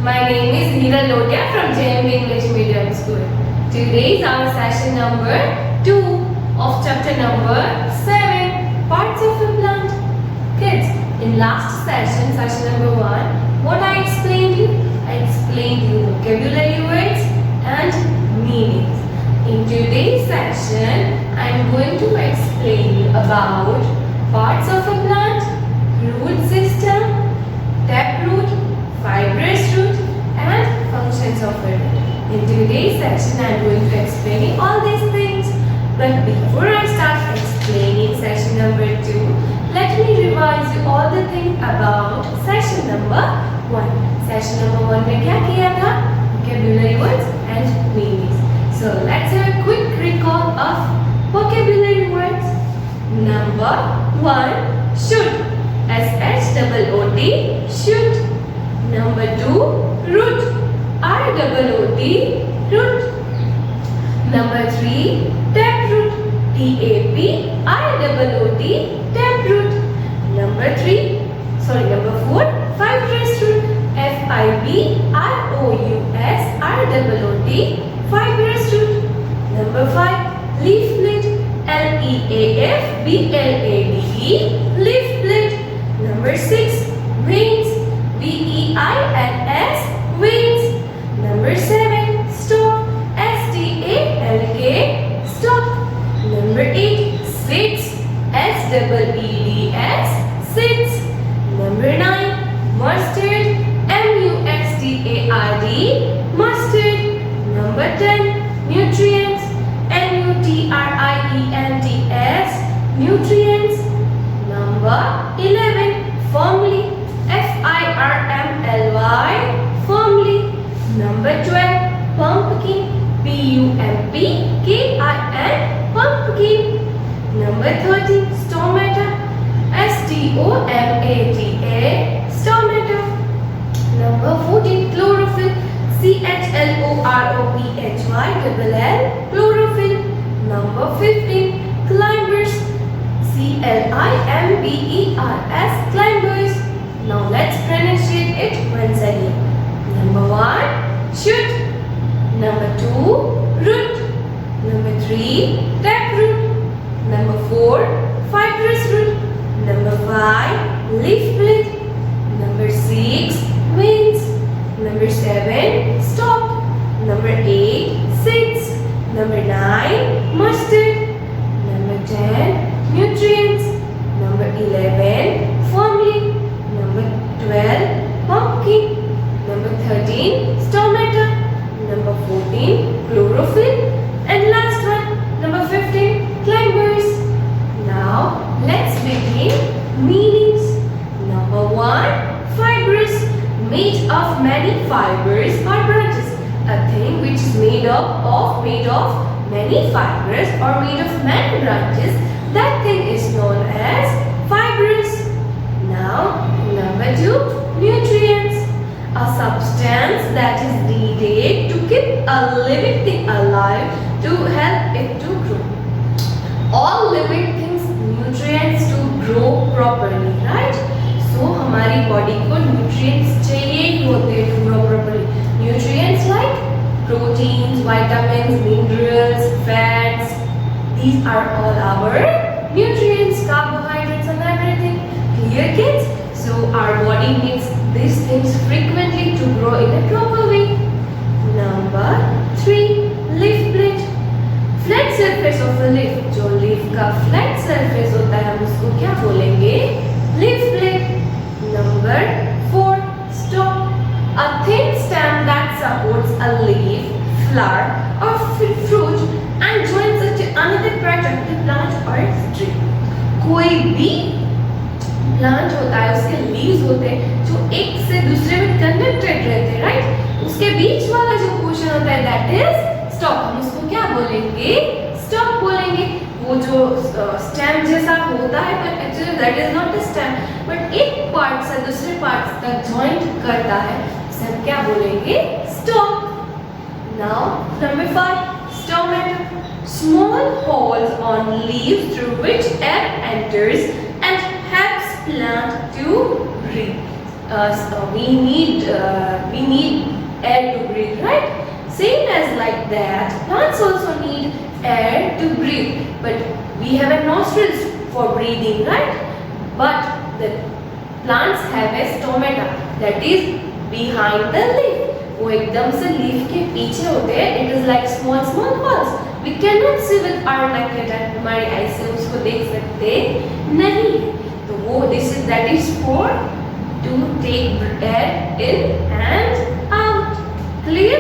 My name is Neera Lodia from JMB English Medium School. Today is our session number 2 of chapter number 7, Parts of a Plant. Kids, in last session, session number 1, what I explained you? I explained you vocabulary words and meanings. In today's session, I am going to explain you about parts of a plant, root system, taproot, fibrous root and functions of a root. In today's session, I am going to explain you all these things. But before I start explaining session number 2, let me revise you all the things about session number 1. Session number 1 में क्या किया था? Vocabulary words and meanings. So let's have a quick recall of vocabulary words. Number 1, should. S-H-O-O-T, should. Number 2, root. R-O-O-T, root. Number 3, taproot. T-A-P-R-O-O-T, taproot. Number 4, fibrous root. F-I-B-R-O-U-S-R-O-O-T, fibrous root. Number 5, leaflet. L-E-A-F-B-L-A-D-E, leaflet. Number 6, veins. V-E-I-N-S, veins. Number 7, stalk. S-T-A-L-K, stalk. Number 8, seeds. S-E-E-D-S, seeds. Number 9, mustard. M-U-S-T-A-R-D, mustard. Number 10, nutrients. N-U-T-R-I-E-N-T-S, nutrients. Number 11, firmly. F-I-R-M-L-Y, firmly. Number 12, pumpkin. P-U-M-P-K-I-N, pumpkin. Number 13, stomata. S-T-O-M-A-T-A, stomata. Number 14, chlorophyll. C-H-L-O-R-O-P-H-Y-L-L, chlorophyll. Number 15, climbers. C-L-I-M-B-E-R-S, climbers. Now let's pronunciate it once again. Number 1, should. Number 2, root. Number 3, taproot. Number 4, fibrous root. Number 5, leaflet. Number 6, veins. Number 7, stalk. Number 8, seeds. Number 9, mustard. Number 10, nutrients. Number 11, firmly. Number 12, pumpkin. Number 13, stomata. Number 14, chlorophyll. And last one, number 15, climbers. Now let's begin meanings. Number 1, fibrous. Made of many fibers or branches. A thing which is made of many fibers or made of many branches, that thing is known as fibrous. Now, number 2, nutrients. A substance that is needed to keep a living thing alive to help it to grow. All living things nutrients to grow properly, right? So हमारी body को nutrients चाहिए ही होते हैं to grow properly. Nutrients like proteins, vitamins, minerals, fats. These are all our nutrients, carbohydrates and everything. Clear, kids? So our body needs these things frequently to grow in a proper way. Number 3, leaflet. Flat surface of a leaf. जो leaf का flat surface होता है हम उसको क्या बोलेंगे? Leaflet. Number 4, stalk. A thin stem that supports a leaf, flower or fruit and joins it to another part of the plant or tree. कोई भी प्लांट होता है उसके लीव्स होते हैं जो एक से दूसरे में कनेक्टेड रहते हैं, राइट? उसके बीच वाला जो पोर्शन होता है दैट इज स्टॉक. हम उसको क्या बोलेंगे? स्टॉक बोलेंगे. वो जो स्टेम जैसा होता है पर actually that is not a stem but एक पार्ट से दूसरे पार्ट तक जॉइंट करता है, उसे हम क्या बोलेंगे? Stock. Now number 5, stomata. Small holes on leaves through which air enters and helps plant to breathe. We need air to breathe, right? Same as like that, plants also need air to breathe, but we have a nostrils for breathing, right? But the plants have a stomata that is behind the leaf. वो एकदम से leaf के पीछे होते हैं. It is like small holes. We cannot see with our naked eye. हमारी आई से उसको देख सकते नहीं. तो वो that is for to take air in and out. Clear?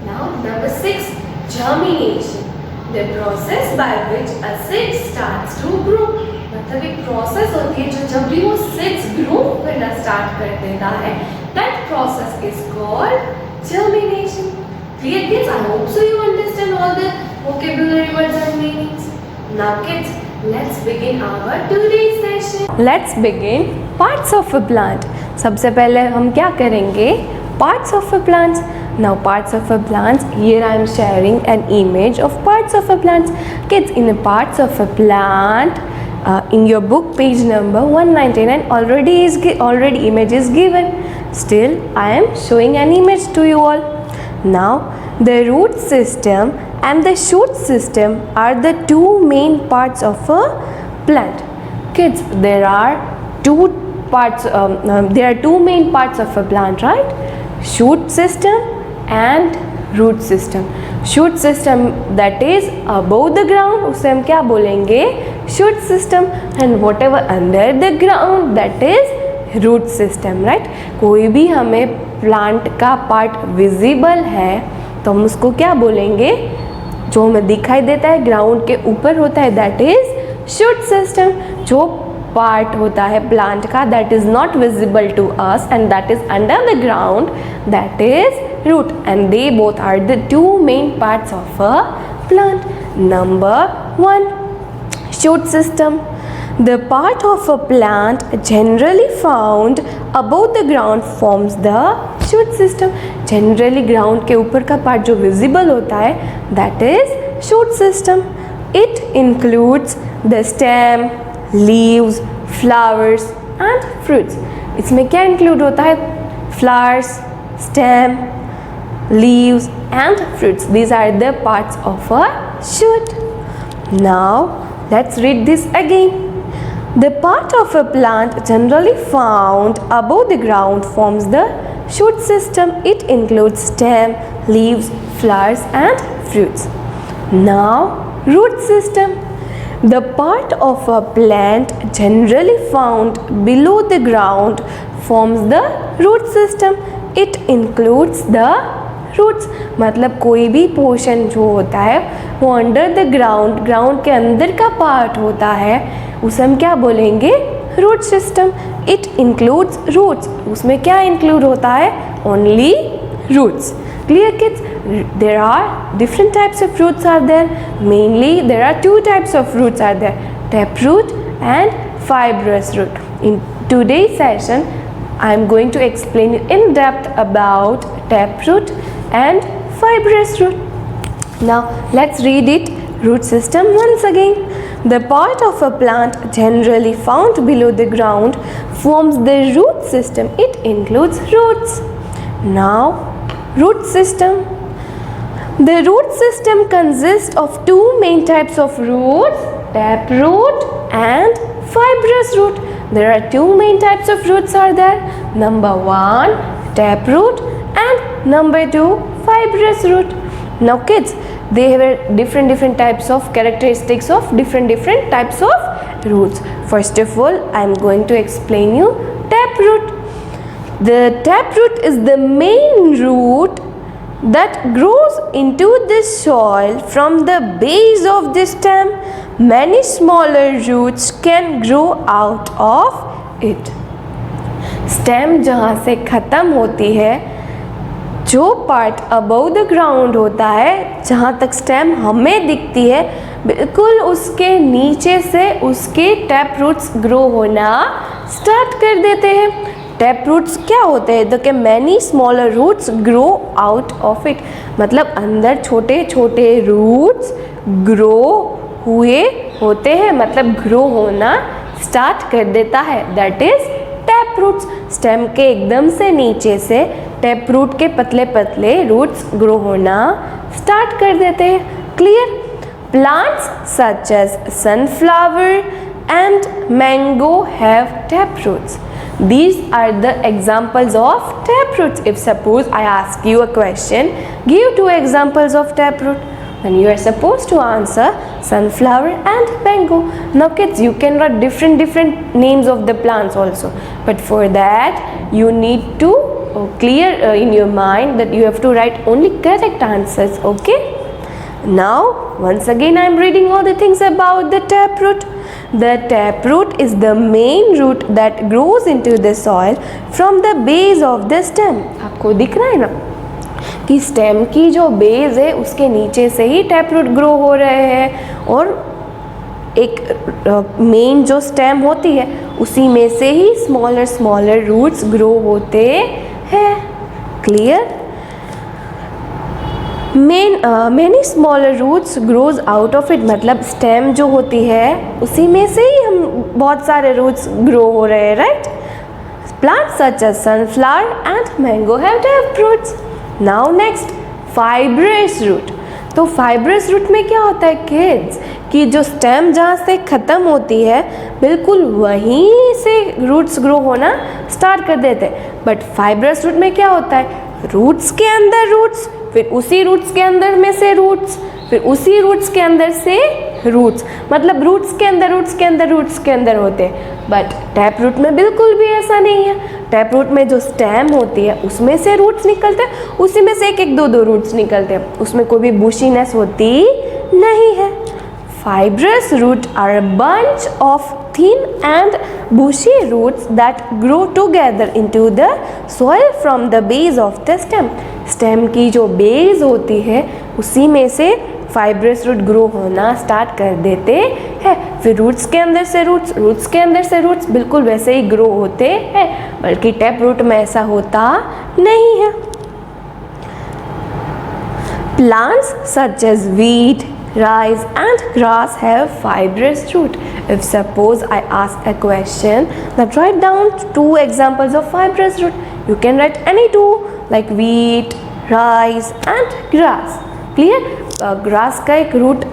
Now number 6, germination. The process by which a seed starts to grow. मतलब एक प्रोसेस होती है जो जब भी वो सीड्स ग्रो करना स्टार्ट कर देता है, that process is called germination. Clear kids? I hope so you understand all the vocabulary words and meanings. Now kids, let's begin our today's session. Let's begin parts of a plant. सबसे पहले हम क्या करेंगे? Parts of a plant. Now parts of a plant. Here I am sharing an image of parts of a plant. Kids, in the parts of a plant, in your book page number 199 already image is given. Still I am showing an image to you all. Now the root system and the shoot system are the two main parts of a plant. Kids, there are two main parts of a plant, right? Shoot system and root system. Shoot system that is above the ground, उसे हम क्या बोलेंगे? Shoot system. And whatever under the ground, that is root system, right? कोई भी हमें plant का part visible है तो हम उसको क्या बोलेंगे? जो हमें दिखाई देता है ग्राउंड के ऊपर होता है, दैट इज शूट सिस्टम. जो पार्ट होता है प्लांट का that is not visible to us and that is under the ground, that is root. And they both are the two main parts of a plant. Number 1, shoot system. The part of a plant generally found above the ground forms the shoot system. Generally ground के ऊपर का part जो visible होता है that is shoot system. It includes the stem, leaves, flowers and fruits. इसमें क्या include होता है? Flowers, stem, leaves and fruits. These are the parts of a shoot. Now let's read this again. The part of a plant generally found above the ground forms the shoot system. It includes stem, leaves, flowers and fruits. Now root system. The part of a plant generally found below the ground forms the root system. It includes the roots. मतलब कोई भी portion जो होता है वो under the ground के अंदर का पार्ट होता है, उसे हम क्या बोलेंगे? Root system. It includes roots. उसमें क्या इंक्लूड होता है? Only roots. Clear kids? There are different types of roots are there. Mainly there are 2 types of roots are there, tap root and fibrous root. In today's session I am going to explain you in depth about taproot and fibrous root. Now let's read it. Root system once again. The part of a plant generally found below the ground forms the root system. It includes roots. Now root system. The root system consists of 2 main types of roots, taproot and fibrous root. There are 2 main types of roots are there. Number 1, taproot and number 2, fibrous root. Now kids, they have different types of characteristics of different types of roots. First of all, I am going to explain you taproot. The taproot is the main root that grows into the soil from the base of the stem. Many smaller roots can grow out of it. Stem जहाँ से ख़त्म होती है, जो part above the ground होता है, जहाँ तक स्टेम हमें दिखती है, बिल्कुल उसके नीचे से उसके टैप रूट्स ग्रो होना स्टार्ट कर देते हैं. टैप रूट्स क्या होते हैं? तो कि many smaller roots grow out of it. मतलब अंदर छोटे छोटे रूट्स ग्रो हुए होते हैं, मतलब ग्रो होना स्टार्ट कर देता है. That is tap roots. Stem के एकदम से नीचे से टैप रूट के पतले पतले रूट्स ग्रो होना स्टार्ट कर देते हैं। Clear? Plants such as sunflower and mango have tap roots. These are the examples of tap roots. If suppose I ask you a question, give 2 examples of tap root, then you are supposed to answer sunflower and mango. Now kids, you can write different names of the plants also, but for that you need to clear in your mind that you have to write only correct answers. Okay? Now once again I am reading all the things about the tap root. The tap root is the main root that grows into the soil from the base of the stem. आपको दिख रहा है ना कि stem की जो base है उसके नीचे से ही टैप रूट ग्रो हो रहे हैं, और एक मेन जो स्टेम होती है उसी में से ही स्मॉलर रूट्स ग्रो होते हैं। Clear? Many smaller roots grows out of it, मतलब स्टेम जो होती है उसी में से ही हम बहुत सारे रूट्स ग्रो हो रहे हैं। Right? Plants such as sunflower and mango have tap roots. Now next, fibrous root. तो फाइब्रस रूट में क्या होता है किड्स कि जो स्टेम जहाँ से ख़त्म होती है बिल्कुल वहीं से रूट्स ग्रो होना स्टार्ट कर देते हैं। बट फाइब्रस रूट में क्या होता है, रूट्स के अंदर रूट्स, फिर उसी रूट्स के अंदर में से रूट्स, फिर उसी रूट्स के अंदर से रूट्स, मतलब रूट्स के अंदर रूट्स के अंदर रूट्स के अंदर होते हैं। बट टैप रूट में बिल्कुल भी ऐसा नहीं है। टैप रूट में जो स्टेम होती है उसमें से रूट्स निकलते हैं, उसी में से एक दो रूट्स निकलते हैं, उसमें कोई भी बुशीनेस होती नहीं है। Fibrous roots are a bunch of thin and bushy roots that grow together into the soil from the base of the stem. Stem की जो base होती है उसी में से fibrous root grow होना start कर देते हैं। फिर roots के अंदर से roots, roots के अंदर से roots बिल्कुल वैसे ही grow होते हैं, बल्कि टैप रूट में ऐसा होता नहीं है। Plants such as wheat, rice and grass have fibrous root. If suppose I ask a question, that write down 2 examples of fibrous root. You can write any 2 like wheat, rice and grass. Clear? Grass का एक root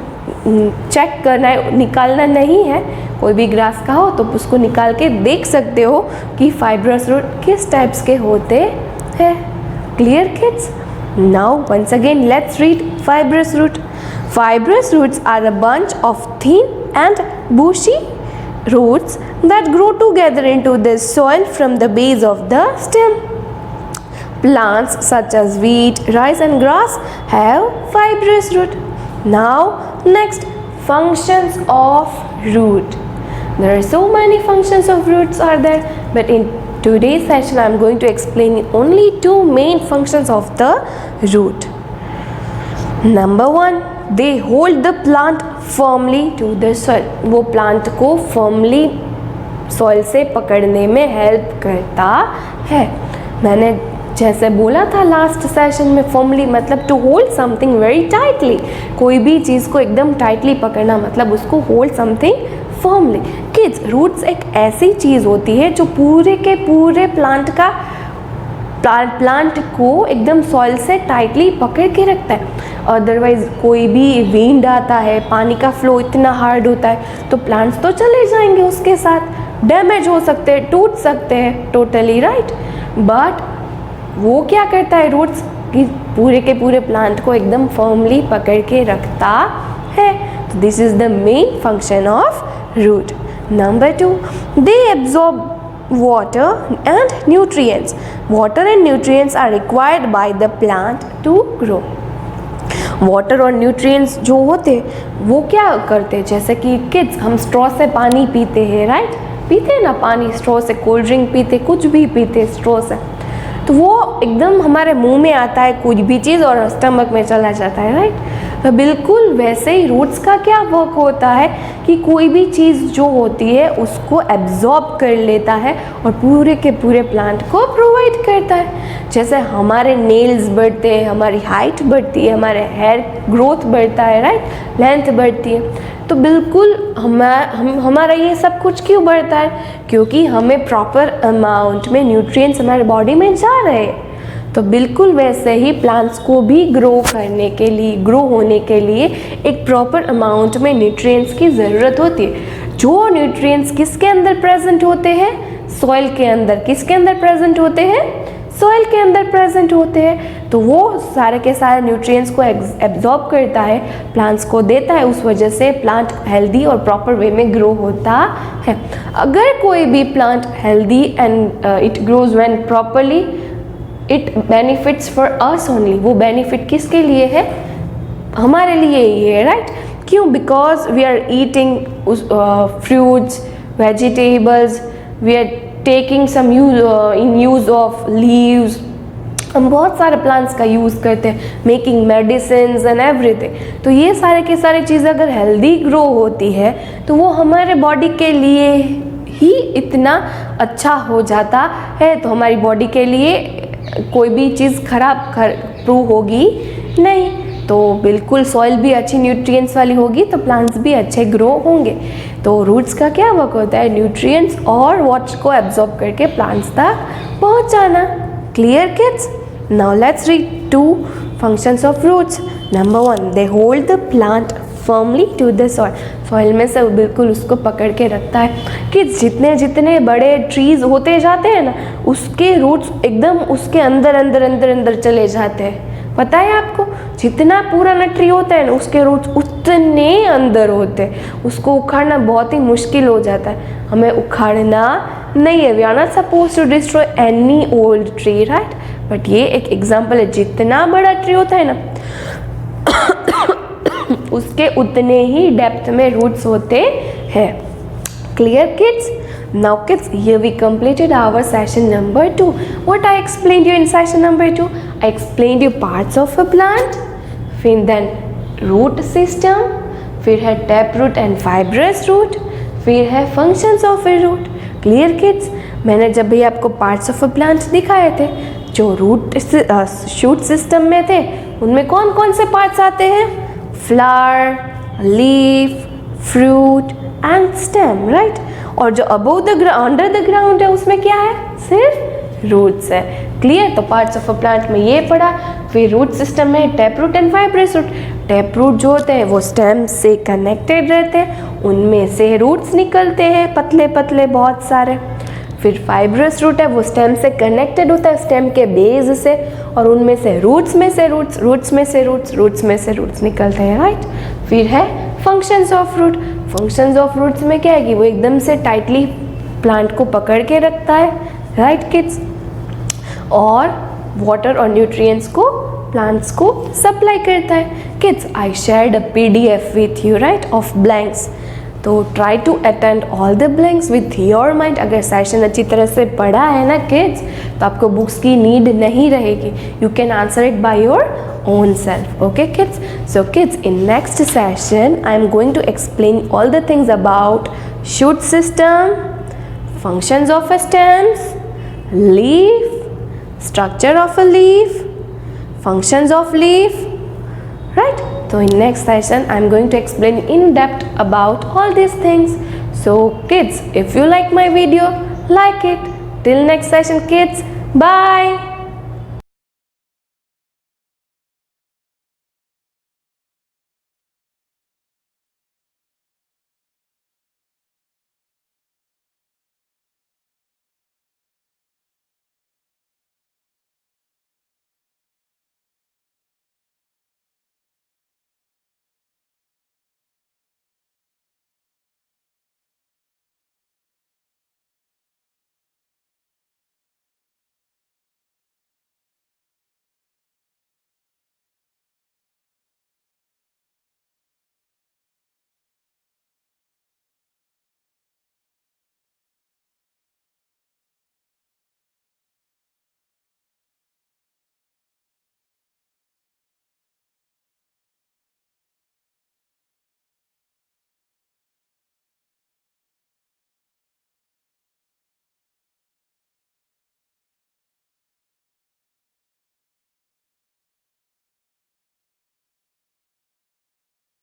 check करना है, निकालना नहीं है। कोई भी grass का हो तो उसको निकाल के देख सकते हो कि फाइब्रस रूट किस टाइप्स के होते हैं। Clear kids? Now once again let's read fibrous root. Fibrous roots are a bunch of thin and bushy roots that grow together into the soil from the base of the stem. Plants such as wheat, rice and grass have fibrous root. Now next, functions of root. There are so many functions of roots are there, but in today's session I am going to explain only 2 main functions of the root. Number 1, they hold the plant firmly to the soil. वो plant को firmly soil से पकड़ने में help करता है। मैंने जैसे बोला था लास्ट सेशन में, firmly मतलब to hold something very tightly। कोई भी चीज़ को एकदम टाइटली पकड़ना मतलब उसको hold something firmly। Kids, roots एक ऐसी चीज़ होती है जो पूरे के पूरे प्लांट को एकदम सॉइल से टाइटली पकड़ के रखता है। अदरवाइज कोई भी विंड आता है, पानी का फ्लो इतना हार्ड होता है तो प्लांट्स तो चले जाएंगे उसके साथ, डैमेज हो सकते हैं, टूट सकते हैं टोटली। राइट? बट वो क्या करता है रूट्स कि पूरे के पूरे प्लांट को एकदम फर्मली पकड़ के रखता है। तो this is the main function of root. Number 2, they absorb water and nutrients. Water and nutrients are required by the plant to grow. Water और न्यूट्रिएंट्स जो होते वो क्या करते हैं, जैसे कि किड्स हम स्ट्रॉ से पानी पीते हैं। राइट? पीते हैं ना पानी स्ट्रॉ से, कोल्ड ड्रिंक पीते, कुछ भी पीते स्ट्रॉ से, तो वो एकदम हमारे मुंह में आता है कुछ भी चीज़ और स्टमक में चला जाता है। राइट? तो बिल्कुल वैसे ही रूट्स का क्या वर्क होता है कि कोई भी चीज़ जो होती है उसको एब्जॉर्ब कर लेता है और पूरे के पूरे प्लांट को प्रोवाइड करता है। जैसे हमारे नेल्स बढ़ते हैं, हमारी हाइट बढ़ती है, हमारे हेयर ग्रोथ बढ़ता है। राइट? लेंथ बढ़ती है। तो बिल्कुल हमारा ये सब कुछ क्यों बढ़ता है? क्योंकि हमें प्रॉपर अमाउंट में न्यूट्रिएंट्स हमारे बॉडी में जा रहे हैं। तो बिल्कुल वैसे ही प्लांट्स को भी ग्रो होने के लिए एक प्रॉपर अमाउंट में न्यूट्रिएंट्स की ज़रूरत होती है। जो न्यूट्रिएंट्स किसके अंदर प्रेजेंट होते हैं? सॉइल के अंदर। किसके अंदर प्रेजेंट होते हैं? सॉइल के अंदर प्रेजेंट होते हैं। तो वो सारे के सारे न्यूट्रिएंट्स को एब्जॉर्ब करता है, प्लांट्स को देता है, उस वजह से प्लांट हेल्दी और प्रॉपर वे में ग्रो होता है। अगर कोई भी plant healthy and it grows when properly, it benefits for us only. वो बेनिफिट किसके लिए है? हमारे लिए ही है, राइट? क्यों? Because we are eating fruits, vegetables, we are taking some use of leaves. हम बहुत सारे प्लांट्स का यूज़ करते हैं, मेकिंग मेडिसिन एंड एवरीथिंग। तो ये सारे के सारे चीज़ें अगर हेल्दी ग्रो होती है तो वो हमारे बॉडी के लिए ही इतना अच्छा हो जाता है। तो हमारी बॉडी के लिए कोई भी चीज़ खराब प्रूव होगी नहीं। तो बिल्कुल सॉइल भी अच्छी न्यूट्रिएंट्स वाली होगी तो प्लांट्स भी अच्छे ग्रो होंगे। तो रूट्स का क्या वर्क होता है? न्यूट्रिएंट्स और वाटर को एब्जॉर्ब करके प्लांट्स तक पहुंचाना। Clear kids? Now let's read 2 functions of roots. Number 1, they hold the plant firmly to the soil. Soil में से बिल्कुल उसको पकड़ के रखता है कि जितने जितने बड़े ट्रीज होते जाते हैं ना, उसके रूट्स एकदम उसके अंदर अंदर अंदर अंदर चले जाते हैं। पता है आपको? जितना पुराना ट्री होता है ना, उसके रूट्स उतने अंदर होते हैं, उसको उखाड़ना बहुत ही मुश्किल हो जाता है। हमें उखाड़ना नहीं है। We are not suppose to destroy any old tree, right? But ये एक एग्जाम्पल है। जितना बड़ा ट्री होता है ना उसके उतने ही डेप्थ में रूट्स होते हैं। Clear kids? Now kids, here we completed our session number 2. What I explained you in session number 2? I explained you parts of a plant, then root system, फिर है tap root and fibrous root, फिर है functions of a root. Clear kids? मैंने जब भी आपको parts of a plant दिखाए थे, जो root shoot system में थे, उनमें कौन कौन से parts आते हैं? Flower, leaf, fruit and stem, right? और जो above the under the ground है उसमें क्या है? सिर्फ रूट्स है। क्लियर? तो पार्ट्स ऑफ अ प्लांट में ये पढ़ा। फिर रूट सिस्टम में tap root and fibrous root. Tap root जो होते हैं वो स्टेम से कनेक्टेड रहते हैं, उनमें से रूट्स निकलते हैं पतले पतले बहुत सारे। फिर फाइब्रस रूट है, वो स्टेम से कनेक्टेड होता है, स्टेम के बेस से, और उनमें से रूट्स में से रूट्स, रूट्स में से रूट्स, रूट्स में से रूट्स निकलते हैं, राइट? फिर है functions of root. Functions of roots में क्या है कि वो एकदम से टाइटली प्लांट को पकड़ के रखता है, राइट किड्स? और वाटर और न्यूट्रिएंट्स को प्लांट्स को सप्लाई करता है। Kids, I shared a PDF with you, right, of blanks. तो try to attend all the blanks with your mind. अगर सेशन अच्छी तरह से पढ़ा है ना किड्स, तो आपको बुक्स की नीड नहीं रहेगी। You can answer it by your own self. Okay kids? So kids, in next session I am going to explain all the things about shoot system, functions of a stems, leaf, structure of a leaf, functions of leaf, right? So in next session I am going to explain in depth about all these things. So kids, if you like my video, like it. Till next session kids, bye.